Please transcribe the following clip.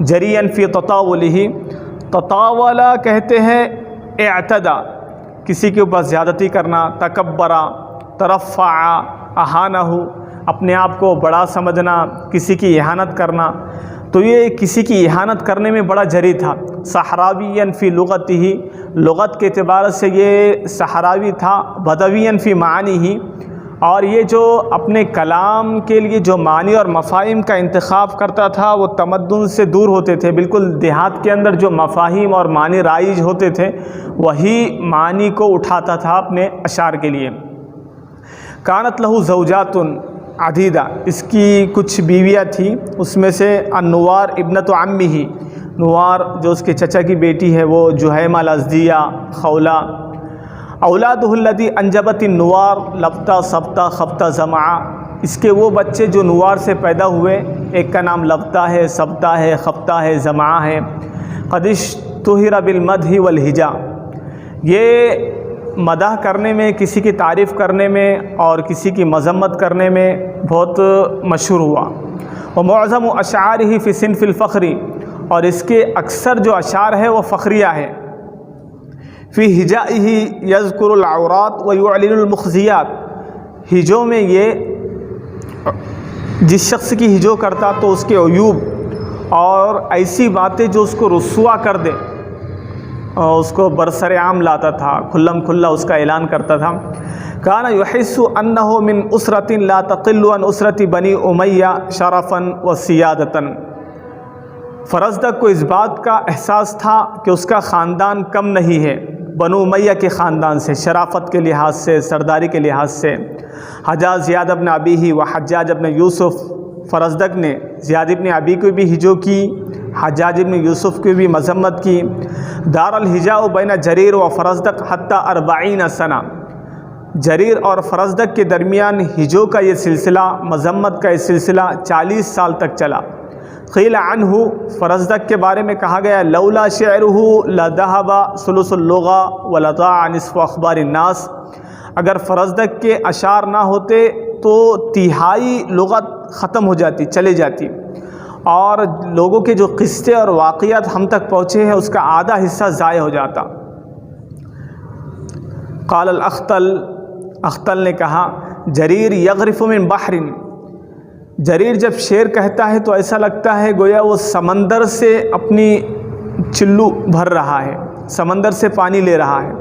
جریاً فی تطاولہ، تطاولا کہتے ہیں اعتدا، کسی کے اوپر زیادتی کرنا، تکبرا، ترفع، اہانہ، اپنے آپ کو بڑا سمجھنا، کسی کی اہانت کرنا، تو یہ کسی کی اہانت کرنے میں بڑا جری تھا۔ صحراویًا فی لغتہ، لغت کے اعتبار سے یہ صحراوی تھا، بدویًا فی معانیہ، اور یہ جو اپنے کلام کے لیے جو معنی اور مفاہیم کا انتخاب کرتا تھا وہ تمدن سے دور ہوتے تھے، بالکل دیہات کے اندر جو مفاہیم اور معنی رائج ہوتے تھے وہی معنی کو اٹھاتا تھا اپنے اشعار کے لیے۔ کانت لہ زوجات عدیدہ، اس کی کچھ بیویاں تھیں، اس میں سے النوار ابنت عمہ، نوار جو اس کے چچا کی بیٹی ہے وہ جہیمہ الازدیہ، خولہ۔ اولادہ الذی انجبت النوار لبتہ صبتہ خبتہ زمعہ، اس کے وہ بچے جو نوار سے پیدا ہوئے، ایک کا نام لبتہ ہے، صبتہ ہے، خبتہ ہے، زمعہ ہے۔ قد اشتہر بالمدح والہجا، یہ مدح کرنے میں، کسی کی تعریف کرنے میں اور کسی کی مذمت کرنے میں بہت مشہور ہوا۔ ومعظم اشعارہ فی صنف الفخر، اور اس کے اکثر جو اشعار ہے وہ فخریہ ہے۔ فی ہجائہ یذکر العورات ویعلن المخزیات، ہجوں میں یہ جس شخص کی ہجو کرتا تو اس کے عیوب اور ایسی باتیں جو اس کو رسوا کر دے اس کو برسر عام لاتا تھا، کھلم کھلا اس کا اعلان کرتا تھا۔ کان یحس انہ من اسرۃ لا تقل عن اسرۃ بنی امیہ شرفا وسیادۃ، فرزدق کو اس بات کا احساس تھا کہ اس کا خاندان کم نہیں ہے بنو امیہ کے خاندان سے، شرافت کے لحاظ سے، سرداری کے لحاظ سے۔ حجاز زیاد ابن ابیہ و حجاج ابن یوسف، فرزدق نے زیاد ابن ابی کو بھی ہجو کی، حجاج ابن یوسف کو بھی مذمت کی۔ دار الحجاء بین جریر و فرزدق حتی 40 سنہ، جریر اور فرزدق کے درمیان ہجو کا یہ سلسلہ، مذمت کا یہ سلسلہ 40 سال تک چلا۔ قیل عنہ، فرزدق کے بارے میں کہا گیا لولا شعرہ لذہب ثلث اللغہ ولضاع نصف اخبار الناس، اگر فرزدق کے اشعار نہ ہوتے تو تہائی لغت ختم ہو جاتی، چلے جاتی، اور لوگوں کے جو قصے اور واقعات ہم تک پہنچے ہیں اس کا آدھا حصہ ضائع ہو جاتا۔ قال الاخطل، اخطل نے کہا جریر یغرف من بحر، جریر جب شعر کہتا ہے تو ایسا لگتا ہے گویا وہ سمندر سے اپنی چلو بھر رہا ہے، سمندر سے پانی لے رہا ہے۔